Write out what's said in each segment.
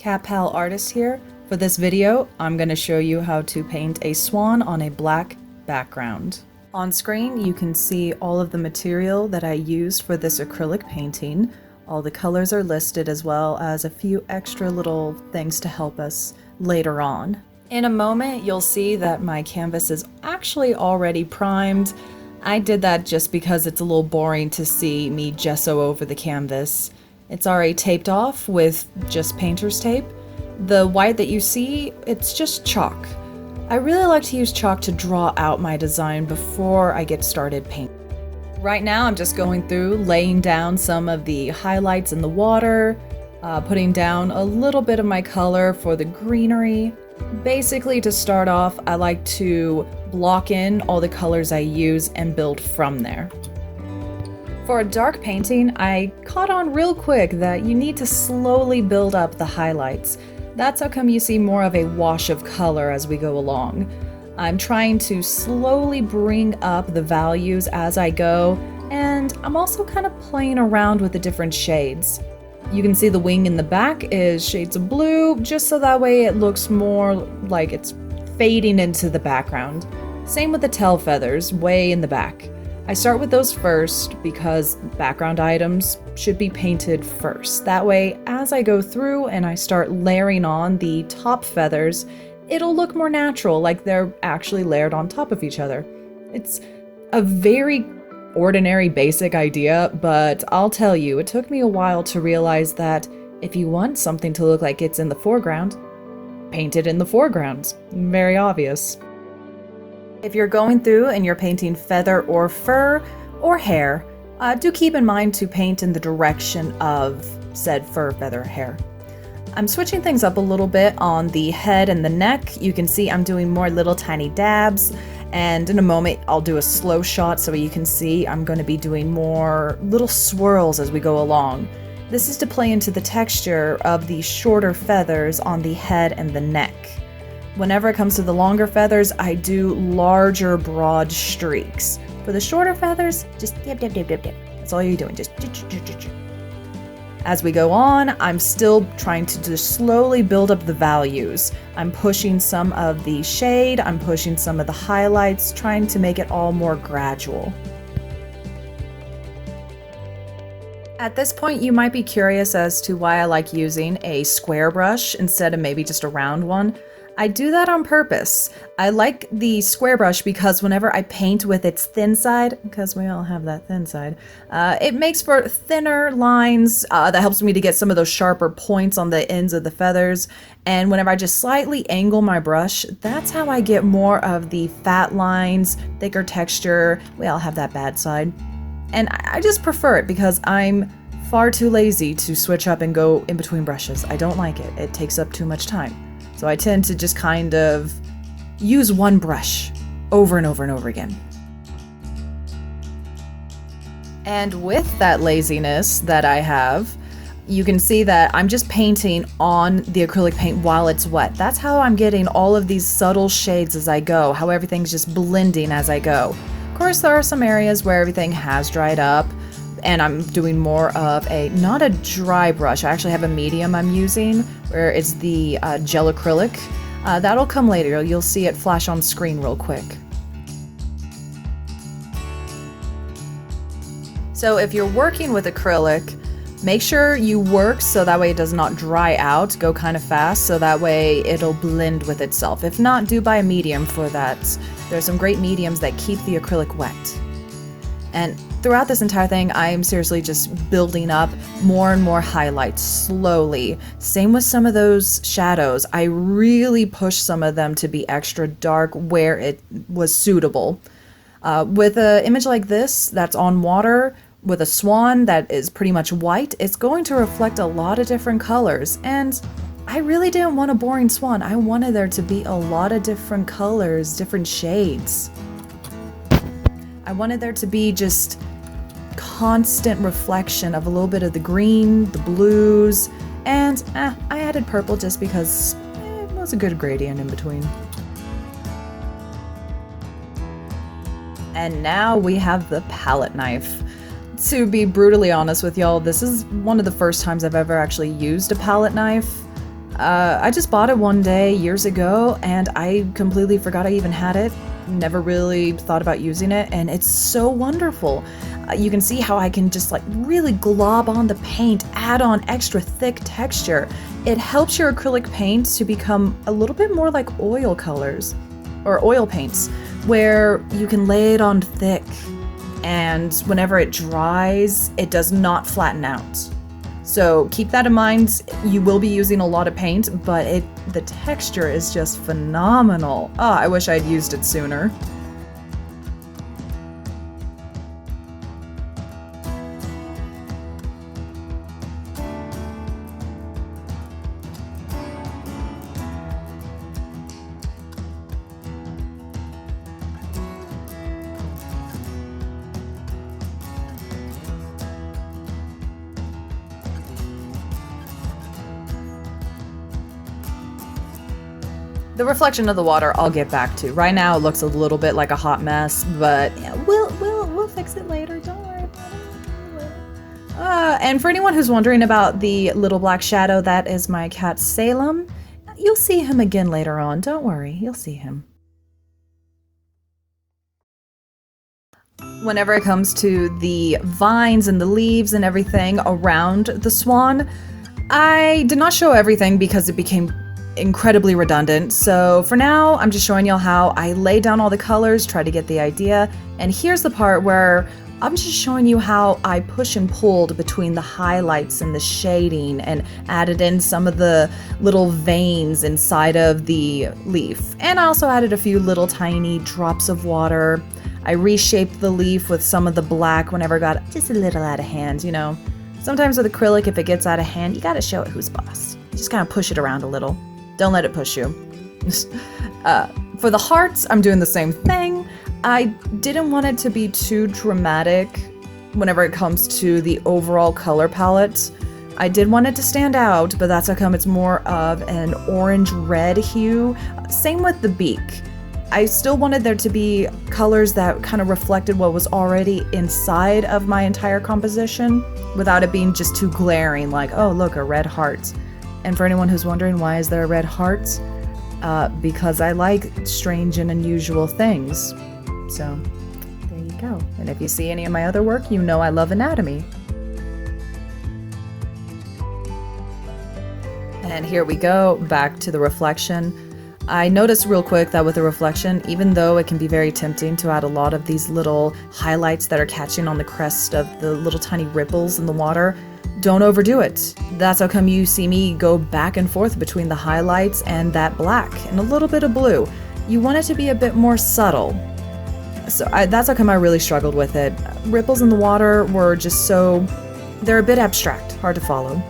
Powell artist here. For this video, I'm going to show you how to paint a swan on a black background. On screen, you can see all of the material that I used for this acrylic painting. All the colors are listed, as well as a few extra little things to help us later on. In a moment, you'll see that my canvas is actually already primed. I did that just because it's a little boring to see me gesso over the canvas. It's already taped off with just painter's tape. The white that you see, it's just chalk. I really like to use chalk to draw out my design before I get started painting. Right now I'm just going through laying down some of the highlights in the water, putting down a little bit of my color for the greenery. Basically, to start off, I like to block in all the colors I use and build from there. For a dark painting, I caught on real quick that you need to slowly build up the highlights. That's how come you see more of a wash of color as we go along. I'm trying to slowly bring up the values as I go, and I'm also kind of playing around with the different shades. You can see the wing in the back is shades of blue, just so that way it looks more like it's fading into the background. Same with the tail feathers, way in the back. I start with those first because background items should be painted first. That way, as I go through and I start layering on the top feathers, it'll look more natural, like they're actually layered on top of each other. It's a very ordinary, basic idea, but I'll tell you, it took me a while to realize that if you want something to look like it's in the foreground, paint it in the foreground. Very obvious. If you're going through and you're painting feather or fur or hair, do keep in mind to paint in the direction of said fur, feather, hair. I'm switching things up a little bit on the head and the neck. You can see I'm doing more little tiny dabs, and in a moment I'll do a slow shot so you can see I'm going to be doing more little swirls as we go along. This is to play into the texture of the shorter feathers on the head and the neck. Whenever it comes to the longer feathers, I do larger, broad streaks. For the shorter feathers, just dip, dip, dip, dip, dip. That's all you're doing, just dip, dip, dip, dip. As we go on, I'm still trying to just slowly build up the values. I'm pushing some of the shade, I'm pushing some of the highlights, trying to make it all more gradual. At this point, you might be curious as to why I like using a square brush instead of maybe just a round one. I do that on purpose. I like the square brush because whenever I paint with its thin side, because we all have that thin side, it makes for thinner lines. That helps me to get some of those sharper points on the ends of the feathers. And whenever I just slightly angle my brush, that's how I get more of the fat lines, thicker texture. We all have that bad side. And I just prefer it because I'm far too lazy to switch up and go in between brushes. I don't like it. It takes up too much time. So I tend to just kind of use one brush over and over and over again. And with that laziness that I have, you can see that I'm just painting on the acrylic paint while it's wet. That's how I'm getting all of these subtle shades as I go, how everything's just blending as I go. Of course, there are some areas where everything has dried up, and I'm doing more of not a dry brush. I actually have a medium I'm using, where it's the gel acrylic. That'll come later. You'll see it flash on screen real quick. So if you're working with acrylic, make sure you work so that way it does not dry out. Go kind of fast so that way it'll blend with itself. If not, do buy a medium for that. There's some great mediums that keep the acrylic wet. And throughout this entire thing, I'm seriously just building up more and more highlights slowly. Same with some of those shadows. I really pushed some of them to be extra dark where it was suitable. With an image like this that's on water, with a swan that is pretty much white, it's going to reflect a lot of different colors. And I really didn't want a boring swan. I wanted there to be a lot of different colors, different shades. I wanted there to be just constant reflection of a little bit of the green, the blues, and I added purple just because it was a good gradient in between. And now we have the palette knife. To be brutally honest with y'all, this is one of the first times I've ever actually used a palette knife. I just bought it one day years ago and I completely forgot I even had it. Never really thought about using it, and it's so wonderful. You can see how I can just like really glob on the paint, add on extra thick texture. It helps your acrylic paints to become a little bit more like oil colors or oil paints, where you can lay it on thick, and whenever it dries, it does not flatten out. So keep that in mind. You will be using a lot of paint, but the texture is just phenomenal. Oh, I wish I'd used it sooner. The reflection of the water I'll get back to. Right now it looks a little bit like a hot mess, but yeah, we'll fix it later. Don't worry about it. And for anyone who's wondering about the little black shadow, that is my cat Salem. You'll see him again later on. Don't worry, you'll see him. Whenever it comes to the vines and the leaves and everything around the swan, I did not show everything because it became incredibly redundant. So for now, I'm just showing y'all how I lay down all the colors, try to get the idea. And here's the part where I'm just showing you how I push and pulled between the highlights and the shading and added in some of the little veins inside of the leaf. And I also added a few little tiny drops of water. I reshaped the leaf with some of the black whenever it got just a little out of hand, you know. Sometimes with acrylic, if it gets out of hand, you gotta show it who's boss. You just kind of push it around a little. Don't let it push you. For the hearts, I'm doing the same thing. I didn't want it to be too dramatic whenever it comes to the overall color palette. I did want it to stand out, but that's how come it's more of an orange-red hue. Same with the beak. I still wanted there to be colors that kind of reflected what was already inside of my entire composition without it being just too glaring, like, oh, look, a red heart. And for anyone who's wondering why is there a red heart, because I like strange and unusual things. So there you go. And if you see any of my other work, you know I love anatomy. And here we go, back to the reflection. I noticed real quick that with the reflection, even though it can be very tempting to add a lot of these little highlights that are catching on the crest of the little tiny ripples in the water, don't overdo it. That's how come you see me go back and forth between the highlights and that black and a little bit of blue. You want it to be a bit more subtle. So that's how come I really struggled with it. Ripples in the water were just so, they're a bit abstract, hard to follow.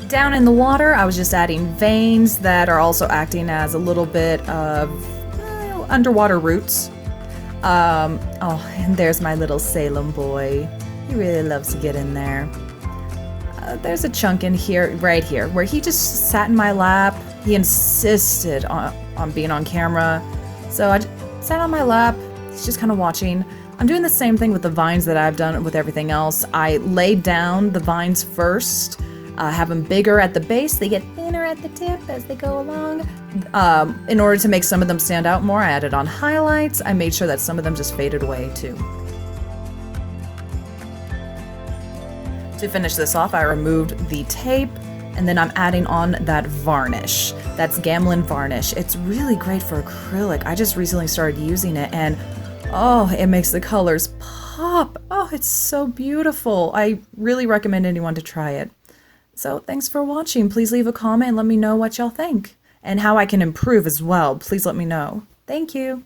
Down in the water, I was just adding veins that are also acting as a little bit of underwater roots. Oh, and there's my little Salem boy. He really loves to get in there. There's a chunk in here, right here, where he just sat in my lap. He insisted on being on camera. So I sat on my lap. He's just kind of watching. I'm doing the same thing with the vines that I've done with everything else. I laid down the vines first, have them bigger at the base. They get thinner at the tip as they go along. In order to make some of them stand out more, I added on highlights. I made sure that some of them just faded away too. To finish this off, I removed the tape, and then I'm adding on that varnish. That's Gamblin varnish. It's really great for acrylic. I just recently started using it, and oh, it makes the colors pop. Oh, it's so beautiful. I really recommend anyone to try it. So thanks for watching. Please leave a comment and let me know what y'all think, and how I can improve as well. Please let me know. Thank you.